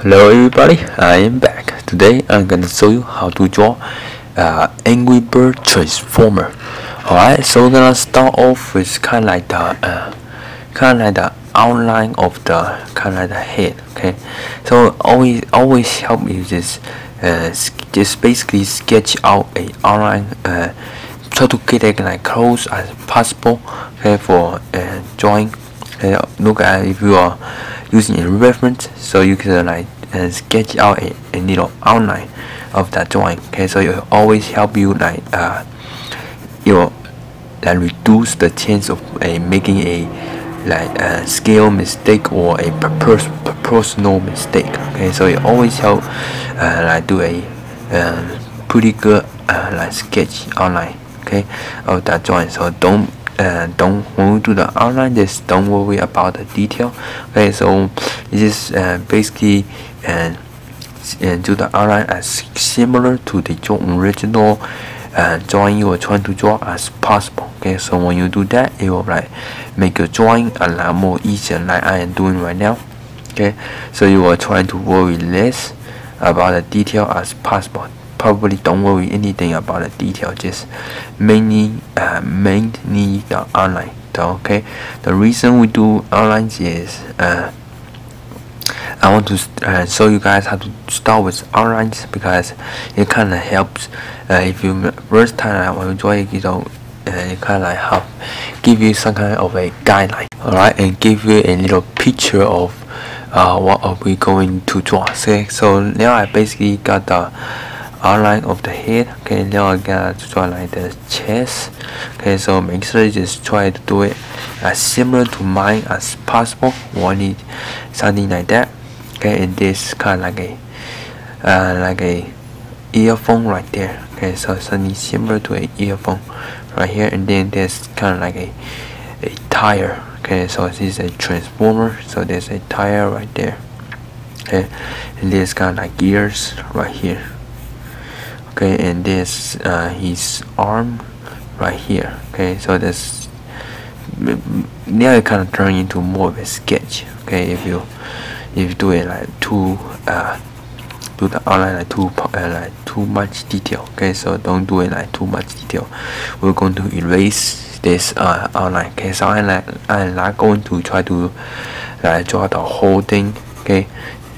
Hello everybody, I am back. Today I'm gonna show you how to draw Angry Bird Transformer. Alright, so we're gonna start off with kind of like the outline of the head. Okay, so always help me just basically sketch out a outline. Try to get it like close as possible. Okay, for drawing. Look at if you are using a reference, so you can like sketch out a little outline of that drawing. Okay, so it always help you like reduce the chance of making a scale mistake or a proportional mistake. Okay, so it always help do a pretty good like sketch outline, okay, of that drawing. So don't when we do the outline, just don't worry about the detail. Okay, so this is basically do the outline as similar to the original drawing you are trying to draw as possible. Okay, so when you do that, it will like make your drawing a lot more easier, like I am doing right now. Okay, so you are trying to worry less about the detail as possible. Probably don't worry anything about the detail, just mainly the outline. So, okay, the reason we do outlines is I want to show you guys how to start with outlines, because it kind of helps if you first time when you draw it, it kind of like help give you some kind of a guideline, alright, and give you a little picture of what are we going to draw. Okay, so now I basically got the outline of the head. Okay, now I got to draw like the chest. Okay, so make sure you just try to do it as similar to mine as possible. Want it something like that. Okay, and this kind of like a earphone right there. Okay, so something similar to a earphone right here, and then there's kind of like a tire. Okay, so this is a transformer, so there's a tire right there. Okay, and there's kind of like gears right here. Okay, and this his arm right here. Okay, so this now it kind of turn into more of a sketch. Okay, if you do it like do the outline like too much detail. Okay, so don't do it like too much detail. We're going to erase this outline. Okay, so I'm not going to try to draw the whole thing. Okay,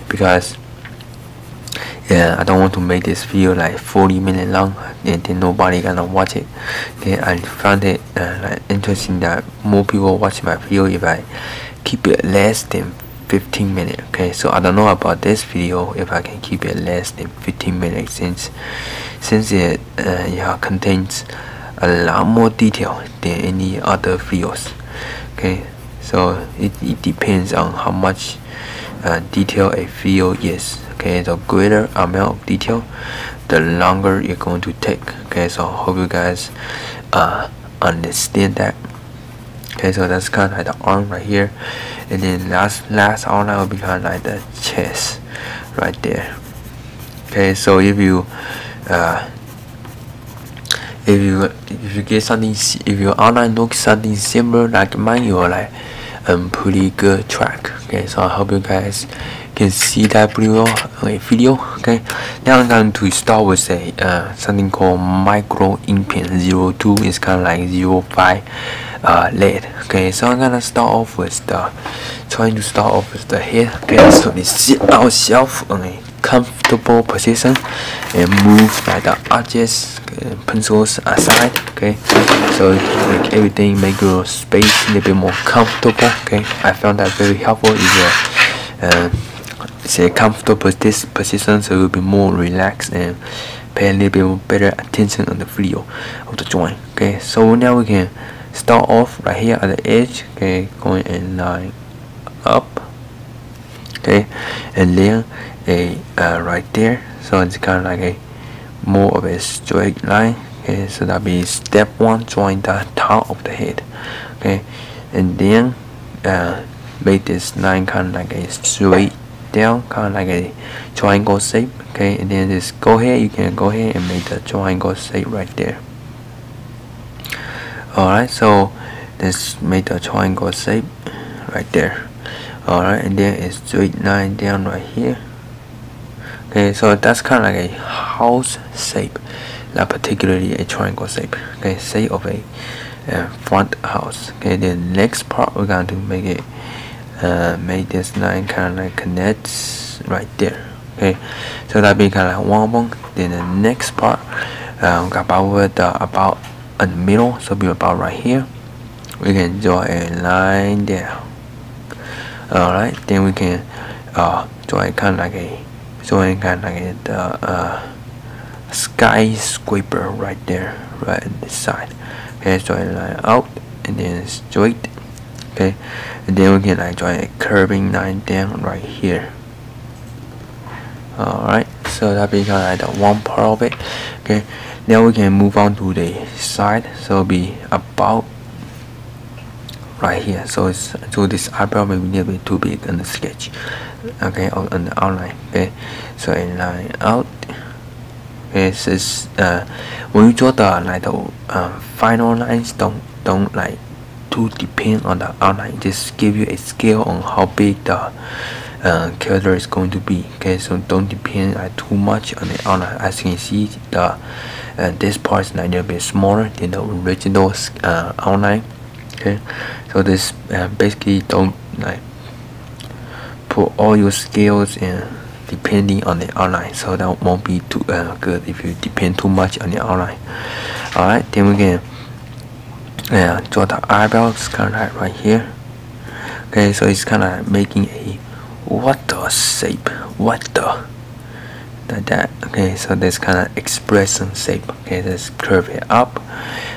because I don't want to make this video like 40 minutes long and then nobody gonna watch it. Okay, I found it like interesting that more people watch my video if I keep it less than 15 minutes. Okay, so I don't know about this video if I can keep it less than 15 minutes, since it contains a lot more detail than any other videos. Okay, so it depends on how much detail a video is. Okay, the greater amount of detail, the longer you're going to take. Okay, so I hope you guys understand that. Okay, so that's kind of like the arm right here, and then last outline will be kind of like the chest right there. Okay, so if you get something, if your outline looks something similar like mine, you are like pretty good track. Okay, so I hope you guys can see that pretty well on a video. Okay, now I'm going to start with a something called micro ink pen 02. It's kind of like 05 lead. Okay, so I'm gonna trying to start off with the head. Okay, so we sit ourselves on a comfortable position and move like the objects pencils aside. Okay, so like everything, make your space a little bit more comfortable. Okay, I found that very helpful. It's a comfortable position, so you'll be more relaxed and pay a little bit more better attention on the video of the drawing. Okay, so now we can start off right here at the edge. Okay, going and line up. Okay, and then right there, so it's kind of like a more of a straight line. Okay, so that'll be step 1, drawing the top of the head. Okay, and then make this line kind of like a straight down, kind of like a triangle shape. Okay, and then just you can go ahead and make the triangle shape right there. Alright, so let's make the triangle shape right there. Alright, and then a straight line down right here. Okay, so that's kind of like a house shape, not particularly a triangle shape. Okay, shape of a front house. Okay, the next part we're going to make it make this line kind of like connects right there. Okay, so that be kind of like one. Then the next part about in the middle, so be about right here. We can draw a line there. Alright, then we can draw a kind of like a skyscraper right there, right on this side. Okay, draw a line out and then straight. Okay, and then we can like draw a curving line down right here. Alright, so that be kind of like the one part of it. Okay, now we can move on to the side, so be about right here. So this eyebrow may be a little bit too big on the sketch. Okay, on the outline. Okay, so a line out. Okay, so when you draw the final lines, don't like to depend on the outline. Just give you a scale on how big the character is going to be. Okay, so don't depend too much on the outline. As you can see, this part is a little bit smaller than the original outline. Okay, so this basically don't like put all your scales in depending on the outline, so that won't be too good if you depend too much on the outline. Alright, then we can draw the eyebrows kind of like right here. Okay, so it's kind of making a water shape, water like that. Okay, so this kind of expression shape. Okay, let's curve it up.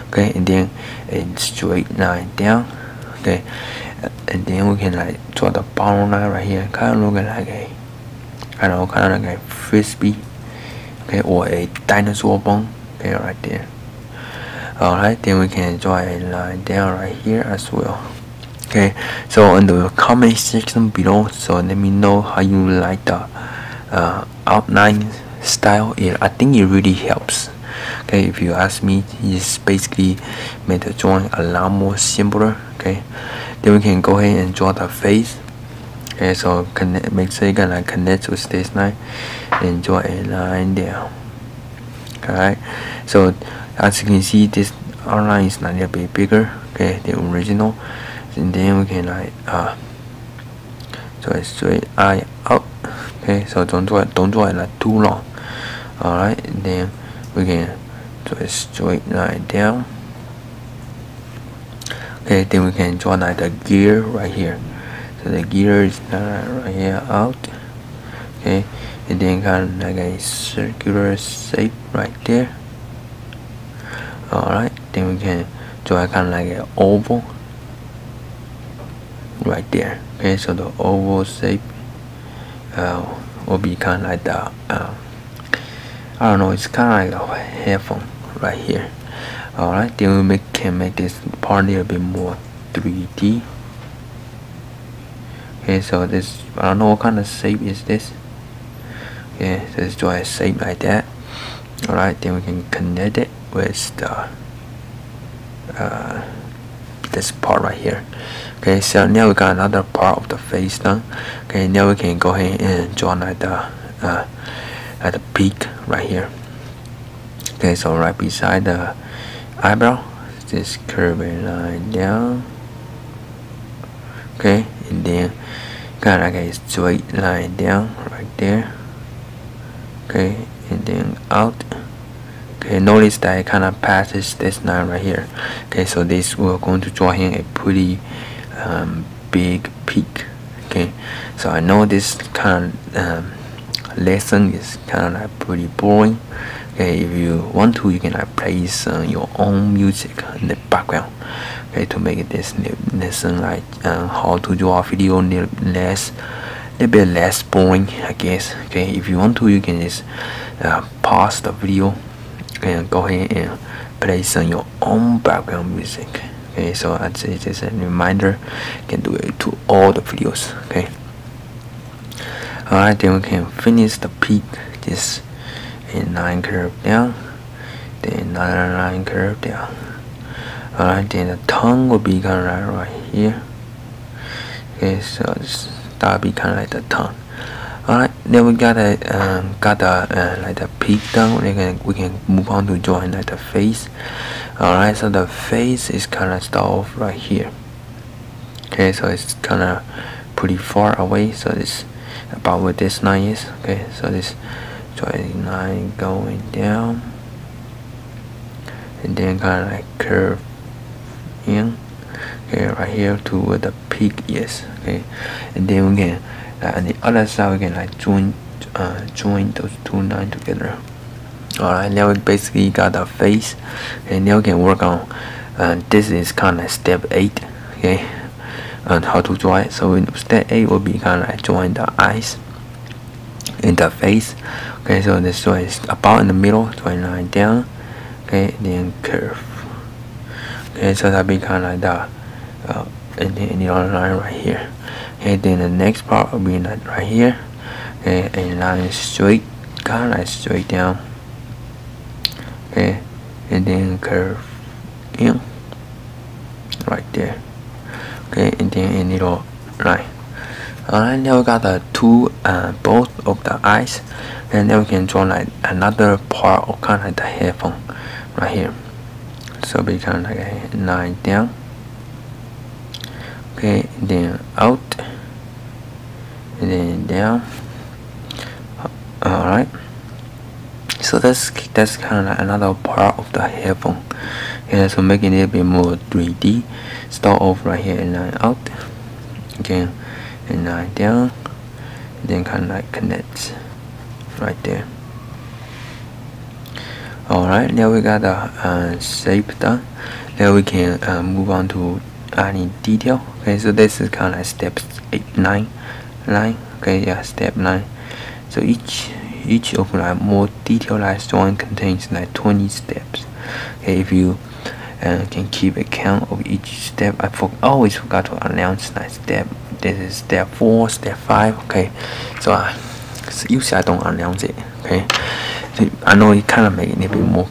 Okay, and then a straight line down. Okay, and then we can like draw the bottom line right here, kind of looking like a, I don't know, kind of like a frisbee. Okay, or a dinosaur bone. Okay, right there. Alright, then we can draw a line down right here as well. Okay, so in the comment section below, so let me know how you like the outline style. I think it really helps. Okay, if you ask me, it's basically made the drawing a lot more simpler. Okay, then we can go ahead and draw the face. Okay, so make sure you can connect with this line and draw a line down. Alright, so as you can see, this outline is a little bit bigger, okay, the original. And then we can draw a straight eye out. Okay, so don't draw it like too long. Alright, and then we can draw a straight line down. Okay, then we can draw like the gear right here. So the gear is right here out. Okay, and then kind of like a circular shape right there. Alright, then we can draw kind of like an oval right there. Okay, so the oval shape will be kind of like the I don't know, it's kind of like a headphone right here. Alright, then we can make this part a little bit more 3D. Okay, so this, I don't know what kind of shape is this. Okay, so let's draw a shape like that. Alright, then we can connect it with the this part right here. Okay, so now we got another part of the face done. Okay, now we can go ahead and draw like the peak right here. Okay, so right beside the eyebrow, just curve a line down. Okay, and then kind of like a straight line down right there. Okay, and then out. Okay, notice that it kind of passes this line right here. Okay, so this we're going to draw here a pretty big peak. Okay, so I know this kind of lesson is kind of like pretty boring. Okay, if you want to, you can like place your own music in the background. Okay, to make this lesson like how to draw a video a little bit less boring, I guess. Okay, if you want to, you can just pause the video and go ahead and place on your own background music. Okay, so I'd say just a reminder, you can do it to all the videos. Okay, alright, then we can finish the peak. Just a line curve down, then another line curve down. Alright, then the tongue will be kind of right here. Okay, so that'll be kind of like the tongue. Alright, then we got a like the peak done. We can move on to drawing like the face. Alright, so the face is kind of start off right here. Okay, so it's kind of pretty far away. So it's about where this line is. Okay, so this drawing line going down, and then kind of like curve in. Okay, right here to where the peak is. Okay, and then we can on the other side we can like join those two lines together. Alright, now we basically got the face, and now we can work on this is kind of step 8. Okay, on how to draw it. So step 8 will be kind of like drawing the eyes and the face. Okay, so this one is about in the middle, drawing line down. Okay, and then curve. Okay, so that be kind of like the and then the other line right here. Okay, then the next part will be like right here. Okay, and line straight, kind of like straight down. Okay, and then curve in right there. Okay, and then a little line. Alright, now we got the two both of the eyes, and then we can draw like another part of kind of like the headphone right here. So be kind of like a line down. Okay, and then out, and then down. Alright, so that's kind of like another part of the headphone. Yeah, so making it a bit more 3D. Start off right here and line out, again and line down, and then kind of like connects right there. Alright, now we got the shape done. Now we can move on to adding detail. Okay, so this is kind of like step 9. Okay, yeah, step 9. So each of like more detailed drawing contains like 20 steps. Okay, if you can keep a count of each step. I always forgot to announce that step. This is step 4, step 5. Okay, so usually I don't announce it. Okay, so I know it kind of make it a bit more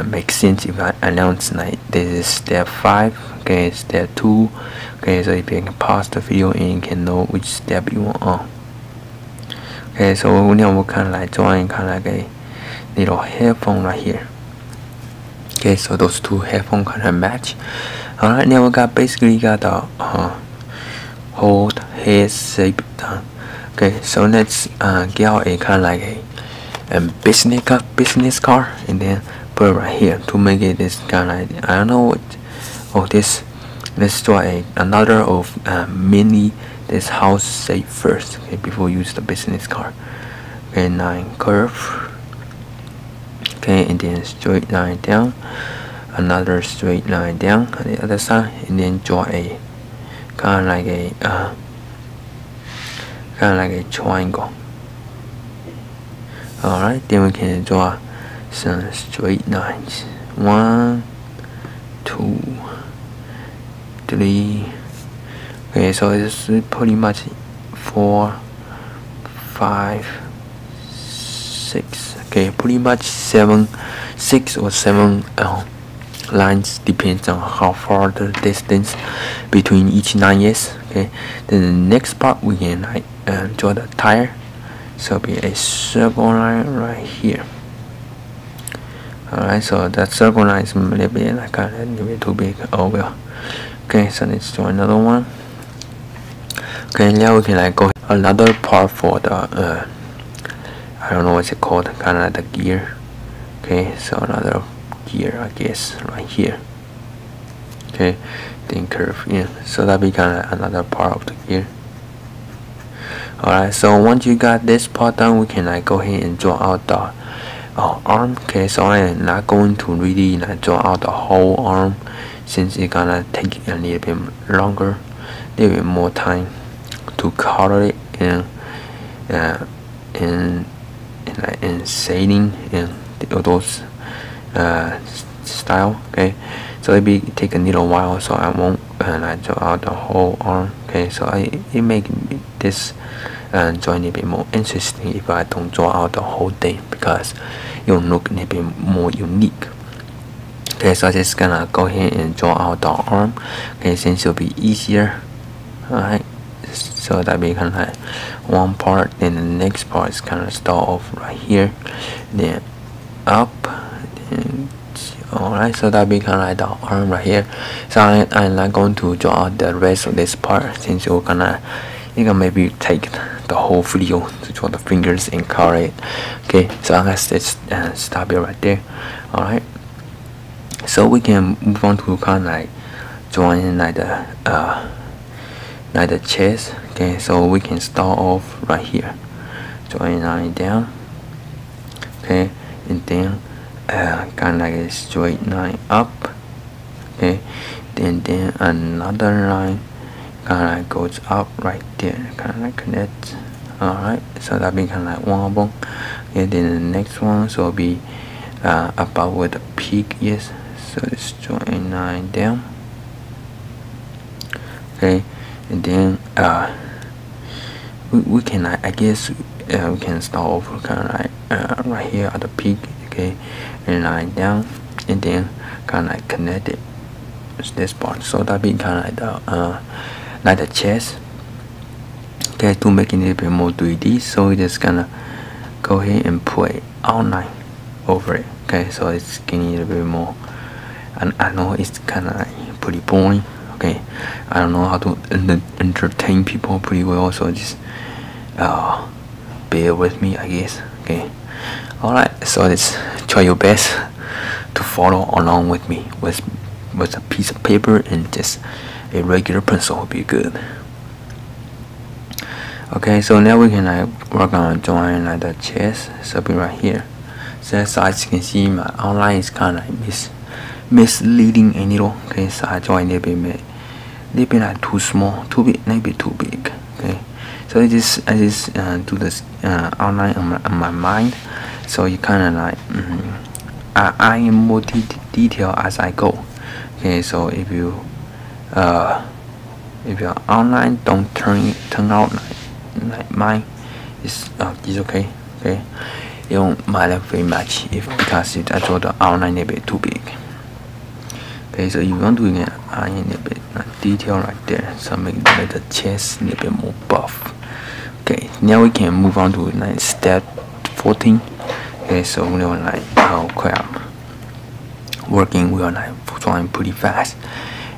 make sense if I announce like this is step 5. Okay, step 2. Okay, so if you can pause the video and you can know which step you want on. Okay, so now we're kind of like drawing kind of like a little headphone right here. Okay, so those two headphones kind of match. Alright, now we basically got the whole head shape done. Okay, so let's get out a kind of like a business card, and then put it right here to make it this kind of like, I don't know what. Oh, this. Let's draw another of mini this house shape first. Okay, before we use the business card. Okay, line curve. Okay, and then straight line down, another straight line down on the other side, and then draw a kind of like a triangle. Alright, then we can draw some straight lines. 1, 2, 3. Okay, so it's pretty much 4, 5, 6. Okay, pretty much 6 or 7 lines, depends on how far the distance between each line is. Okay, then the next part we can like draw the tire. So be a circle line right here. Alright, so that circle line is a little bit like a little bit too big. Oh well. Okay, so let's draw another one. Okay, now we can like go another part for the I don't know what's it called, kind of like the gear. Okay, so another gear, I guess, right here. Okay, then curve in. So that'll be kind of another part of the gear. Alright, so once you got this part done, we can like go ahead and draw out the arm. Okay, so I am not going to really like draw out the whole arm, since it's gonna take a little bit longer, a little bit more time to color it and shading and those style. Okay, so it take a little while, so I won't like draw out the whole arm. Okay, so it make this drawing a bit more interesting if I don't draw out the whole thing, because it will look a little bit more unique. Okay, so I'm just gonna go ahead and draw out the arm. Okay, since it'll be easier. Alright, so that be kind of like one part, then the next part is kind of start off right here, then up, then alright, so that be kind of like the arm right here. So I'm not going to draw out the rest of this part, since you can maybe take the whole video to draw the fingers and color it. Okay, so I'm gonna stop it right there. Alright, so we can move on to kind of like drawing like the chest. Okay, so we can start off right here, drawing line down. Okay, and then kind of like a straight line up. Okay, then another line kind of like goes up right there, kind of like connect. Alright, so that be kind of like one of them. Okay, then the next one so be about where the peak is, so it's drawing line down. Okay, and then we can I guess we can start off kind of like right here at the peak. Okay, and line down, and then kind of like connect it with this part, so that be kind of like the chest. Okay, to make it a little bit more 3D, so we're just gonna go ahead and put an outline over it. Okay, so it's getting a little bit more, and I know it's kind of like pretty boring. Okay, I don't know how to entertain people pretty well, so just bear with me, I guess. Okay, alright, so let's try your best to follow along with me with a piece of paper and just a regular pencil would be good. Okay, so now we can work on drawing like the chest, so be right here. So as you can see, my outline is kind of like misleading a little. Okay, so I draw a little bit like too small, too big, maybe too big. Okay, so I just do this outline on my mind, so you kind of like I am more detail as I go. Okay, so if your outline don't turn out like mine, it's okay. Okay, you don't matter very much because I draw the outline a bit too big. Okay, so you want to get a little bit detail right there, so make the chest a little bit more buff. Okay, now we can move on to like step 14. Okay, so we are like working, we are like drawing pretty fast,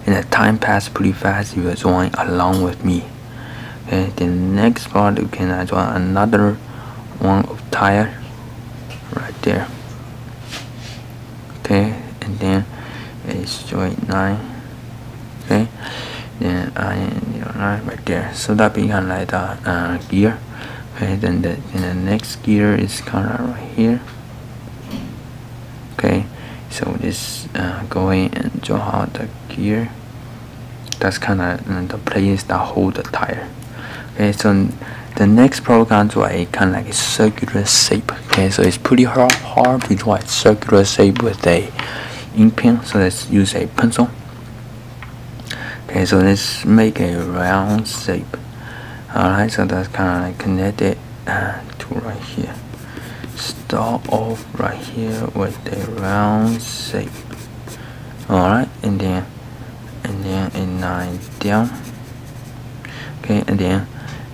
and the time passed pretty fast. You are drawing along with me. Okay, the next part you can draw another one of tire right there. Okay, and then a straight line. Okay, then line right there, so that become like the gear. Okay, then the next gear is kind of right here. Okay, so just go in and draw out the gear. That's kind of the place that hold the tire. Okay, so the next program draw a kind of like a circular shape. Okay, so it's pretty hard to draw a circular shape with a ink pen, so let's use a pencil. Okay, so let's make a round shape. Alright, so that's kind of like connected to right here. Start off right here with a round shape. Alright, and then a line down. Okay, and then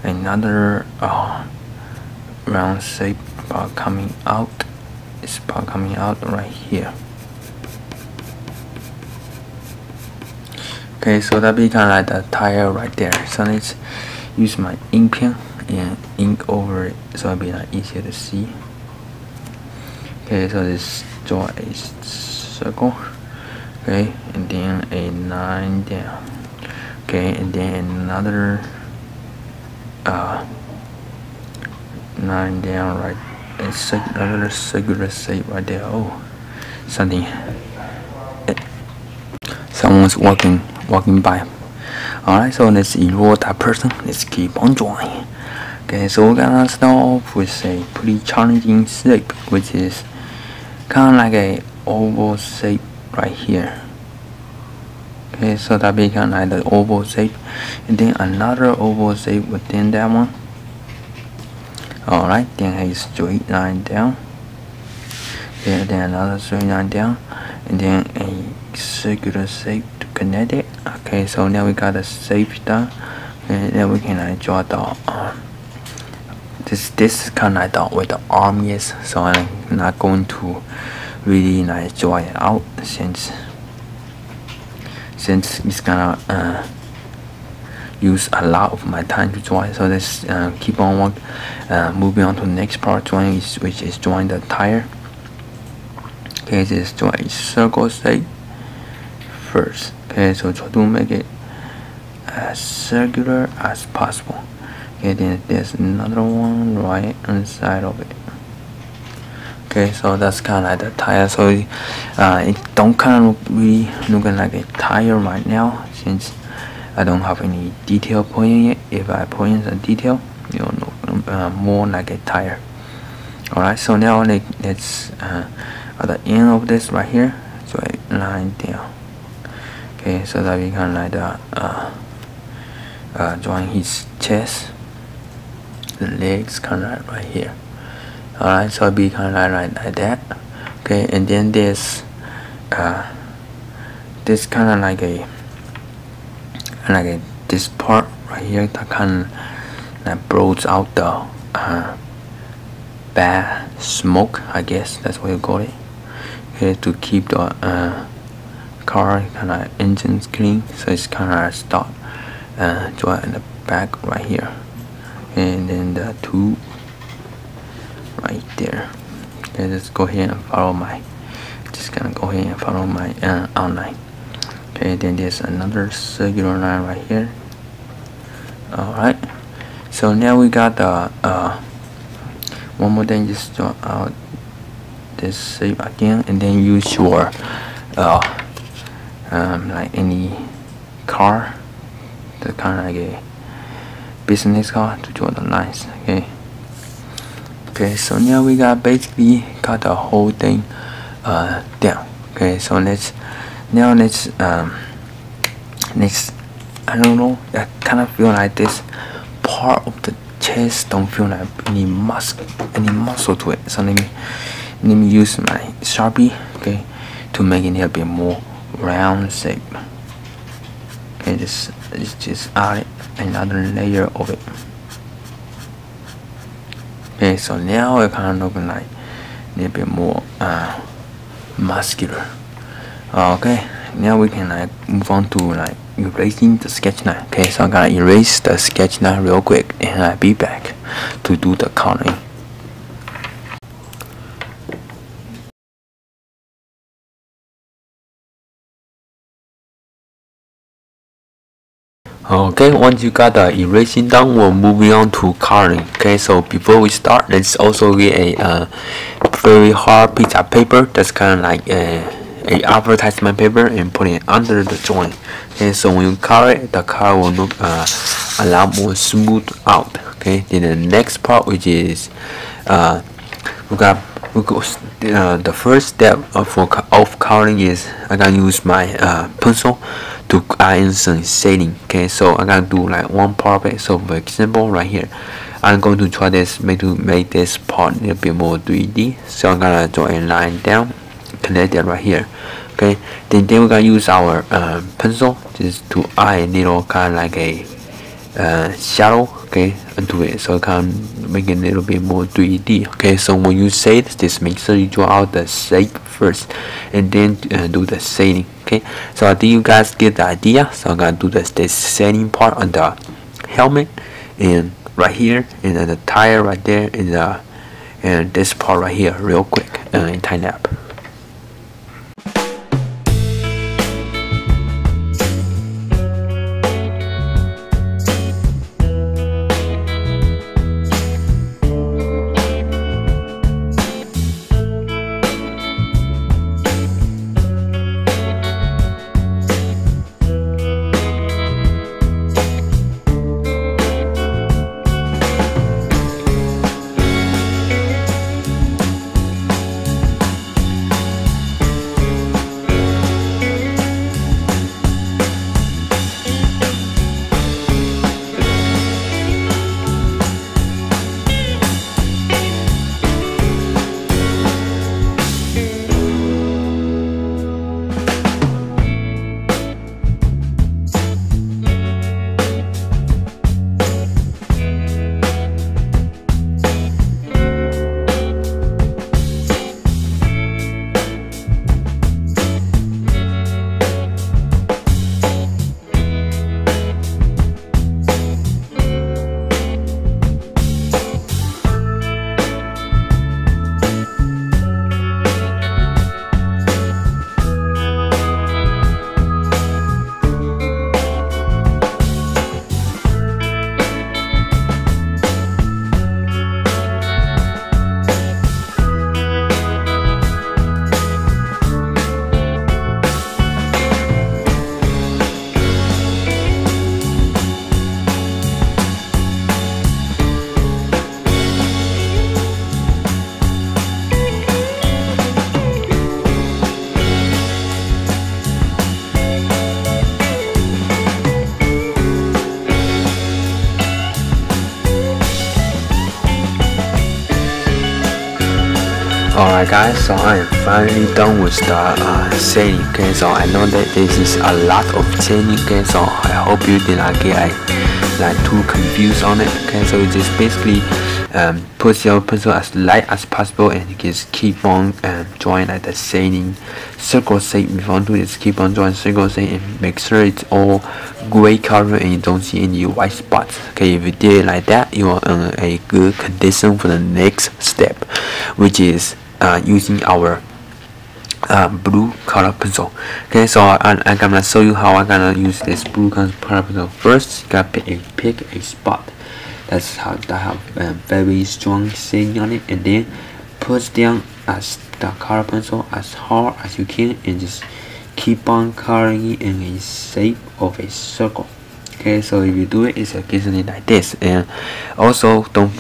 another round shape about coming out. It's about coming out right here. Okay, so that be kind of like the tire right there. So let's use my ink pen and ink over it, so it'll be like easier to see. Okay, so let's draw a circle. Okay, and then a line down. Okay, and then another line down right. Another circular shape right there. Oh, someone's walking by. Alright, so let's ignore that person. Let's keep on drawing. Okay, so we're gonna start off with a pretty challenging shape, which is kind of like a oval shape right here. Okay, so that be kind of like the oval shape, and then another oval shape within that one. Alright, then a straight line down. Okay, then another straight line down, and then a circular shape to connect it. Okay, so now we got a shape done. Okay, then we can draw the this kind of like where the arm is. So I'm not going to really draw it out since it's gonna use a lot of my time to draw it. So let's keep on moving on to the next part, which is drawing the tire. Okay, just draw a circle shape first. Okay, so try to make it as circular as possible. Okay, then there's another one right inside of it. Okay, so that's kind of like the tire. So it don't kind of really looking like a tire right now since I don't have any detail pointing it. If I point some detail, you'll look more like a tire. Alright, so now let's at the end of this right here, so a line down. Okay, so that we can like drawing his chest, the legs kind of right here. Alright, so it'll be kind of like that. Okay, and then there's this kind of like this part right here that kind of blows out the bad smoke, I guess that's what you call it. Okay, to keep the car kind of engines clean. So it's kind of start draw in the back right here, and then the two right there. Okay, let's go ahead and follow my outline. Okay, then there's another circular line right here. Alright, so now we got the one more thing, just draw out this shape again, and then use your like any car, the kind of like a business car, to draw the lines. Okay, so now we basically got the whole thing down. Okay, so let's I don't know, I kind of feel like this part of the chest don't feel like any muscle to it. So let me use my Sharpie, okay, to make it a bit more round shape. Okay, just add another layer of it. Okay, so now it kind of looking like a little bit more muscular. Okay, now we can move on to erasing the sketch line. Okay, so I'm gonna erase the sketch line real quick, and I'll be back to do the coloring. Okay, once you got the erasing done, we're moving on to coloring. Okay, so before we start, let's also get a very hard piece of paper that's kind of like a advertisement paper, and put it under the drawing. Okay, so when you color it, the color will look a lot more smooth out. Okay, then the next part, which is the first step of coloring is I gotta use my pencil to add in some shading. Okay, so I gotta do one part of it. So for example, right here, I'm going to try this to make this part a little bit more 3D. So I'm gonna draw a line down, connect it right here. Okay, then we're gonna use our pencil just to add a little kind of like a shadow, okay, into it, so it can make it a little bit more 3D. Okay, so when you shade, just make sure you draw out the shape first, and then do the shading. Okay, so I think you guys get the idea. So I'm gonna do this shading part on the helmet, and right here, and then the tire right there, and this part right here, real quick in time lapse. Alright guys, so I am finally done with the shading. Okay, so I know that this is a lot of shading. Okay, so I hope you did not get like too confused on it. Okay, so you just basically put your pencil as light as possible and you just keep on drawing like the shading circle shape. If you want to just keep on drawing circle shape and make sure it's all gray color and you don't see any white spots. Okay, if you did it like that, you are in a good condition for the next step, which is using our blue color pencil. Okay, so I'm gonna show you how I'm gonna use this blue color pencil. First, you gotta pick a spot that's that have very strong shading on it, and then push down as the color pencil as hard as you can, and just keep on coloring it in a shape of a circle. Okay, so if you do it, it's occasionally like this, and also don't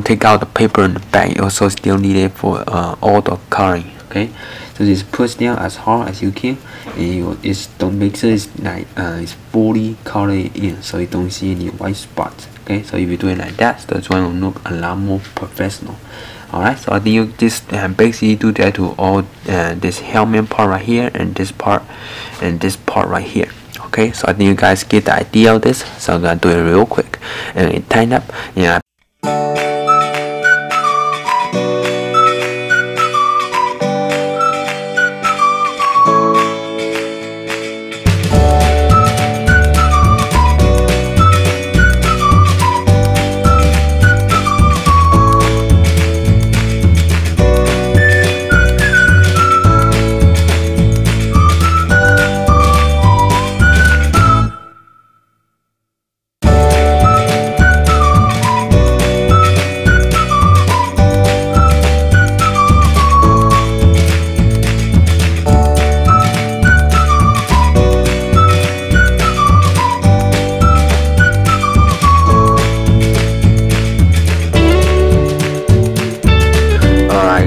take out the paper in the back. You also still need it for all the coloring. Okay, so just push down as hard as you can, and don't make sure it's like it's fully colored in, so you don't see any white spots. Okay, so if you do it like that, the drawing will look a lot more professional. Alright, so I think you just basically do that to all this helmet part right here, and this part right here. Okay, so I think you guys get the idea of this. So I'm gonna do it real quick and tighten up. Yeah.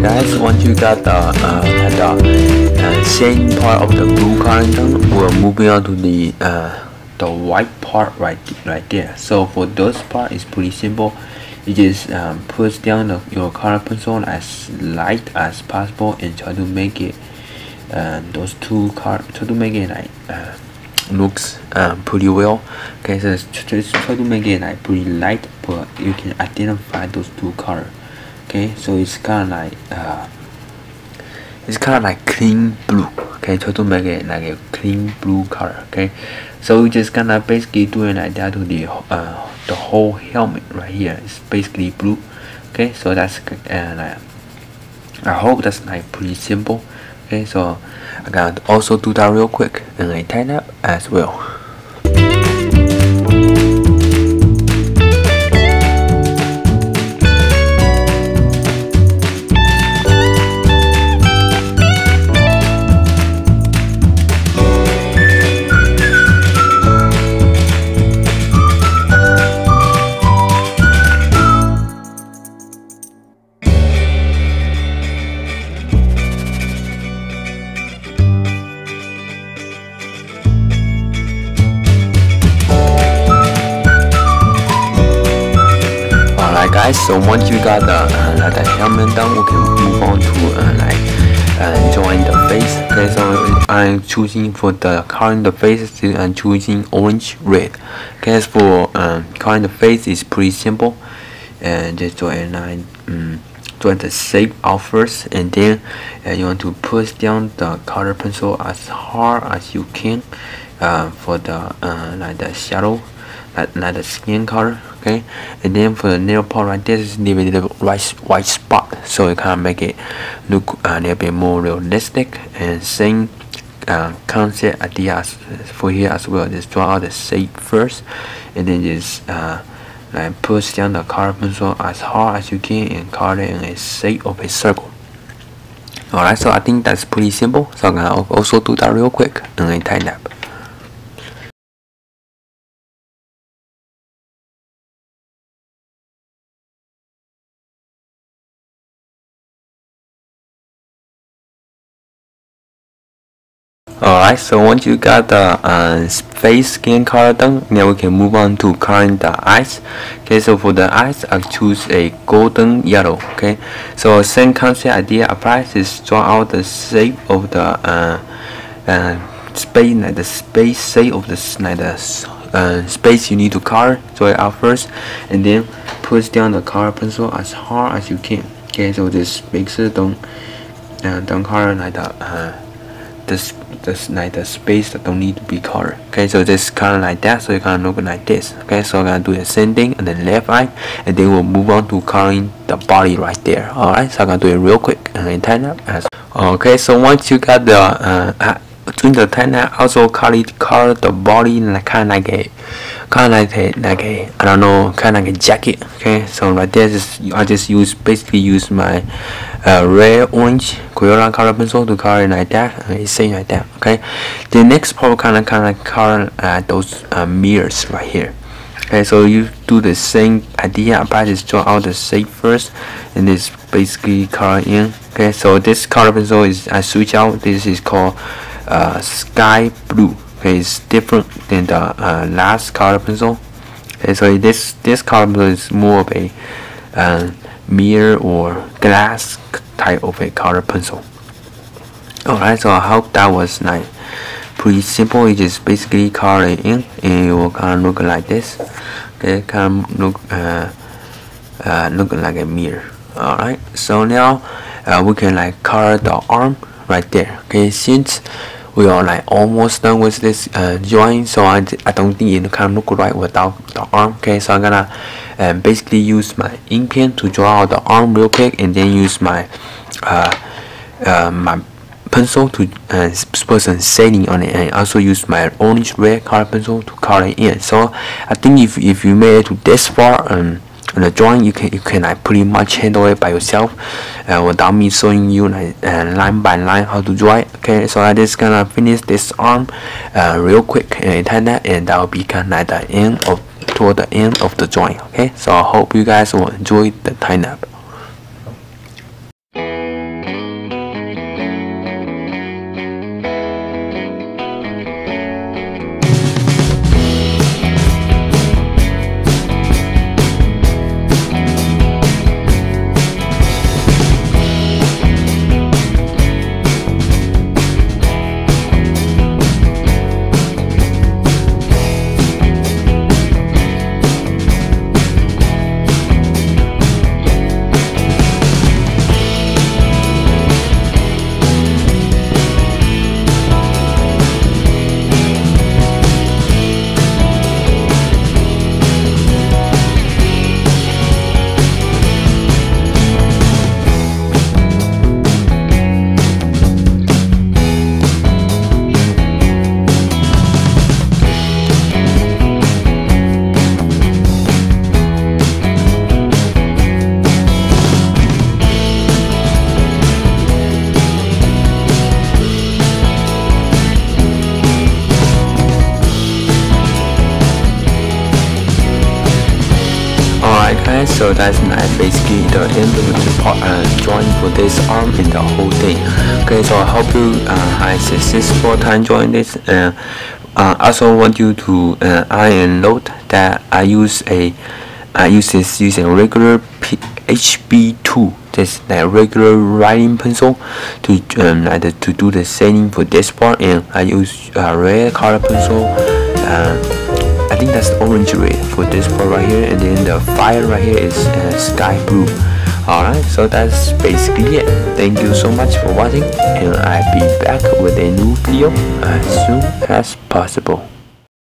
Guys, once you got the shading part of the blue color done, we're moving on to the white part right there. So for those part, it's pretty simple. You just push down your color pencil as light as possible and try to make it those two colors, try to make it like looks pretty well. Okay, so just try to make it like pretty light, but you can identify those two colors. Okay, so it's kind of like clean blue. Okay, try to make it like a clean blue color. Okay, so we just gonna basically do it like that to the whole helmet right here. It's basically blue. Okay, so that's like, I hope that's like pretty simple. Okay, so I gotta also do that real quick and I tighten up as well. Guys, so once you got the helmet done, we can move on to drawing the face. Okay, so I'm choosing for the coloring the face, I'm choosing orange, red. Okay, as for coloring the face, is pretty simple, and just draw a line, draw the shape out first, and then you want to push down the color pencil as hard as you can for the like the shadow. Like the skin color. Okay, and then for the nail part right there, just leave a little white spot, so it kind of make it look a little bit more realistic. And same concept ideas for here as well. Just draw out the shape first, and then just like push down the color pencil as hard as you can and color it in a shape of a circle. Alright, so I think that's pretty simple. So I'm gonna also do that real quick and then tighten up. Alright, so once you got the face skin color done, now we can move on to coloring the eyes. Okay, so for the eyes, I choose a golden yellow. Okay, so same concept idea applies. Is draw out the shape of the space, like the space shape of the space you need to color. Draw it out first, and then push down the color pencil as hard as you can. Okay, so this makes it don't color like the space that don't need to be colored. Okay, so just color like that, so you kind of look like this. Okay, so I'm gonna do the same thing and then left eye, and then we'll move on to coloring the body right there. Alright, so I'm gonna do it real quick and then tighten up. Okay, so once you got the doing the tighten up, also color the body like kind of like a I don't know, kind of like a jacket. Okay, so right there, I just basically use my red orange Crayola color pencil to color it like that. It's same like that. Okay, the next part kind of color those mirrors right here. Okay, so you do the same idea, but just draw out the shape first, and this basically color in. Okay, so this color pencil is I switch out. This is called sky blue. Okay, it's different than the last color pencil. Okay, so this color pencil is more of a mirror or glass type of a color pencil. Alright, so I hope that was like pretty simple. You just basically color it in, and it will kind of look like this. Okay, kind of looking like a mirror. Alright, so now we can like color the arm right there. Okay, since we are like almost done with this drawing, so I don't think it can look right without the arm. Okay, so I'm gonna basically use my ink pen to draw out the arm real quick, and then use my my pencil to put some shading on it, and also use my orange red color pencil to color it in. So I think if you made it to this far in the drawing, you can like pretty much handle it by yourself without me showing you like line by line how to draw it. Okay, so I just gonna finish this arm real quick and tighten that, and that will be kind of like the end of toward the end of the drawing. Okay, so I hope you guys will enjoy the tighten up. Guys, so that's basically the end of the drawing for this arm and the whole thing. Okay, so I hope you had successful time drawing this. Also want you to note that I use this using a regular HB2, just a regular writing pencil to to do the shading for this part, and I use red color pencil. I think that's orange red for this part right here, and then the fire right here is sky blue. Alright, so that's basically it. Thank you so much for watching, and I'll be back with a new video as soon as possible.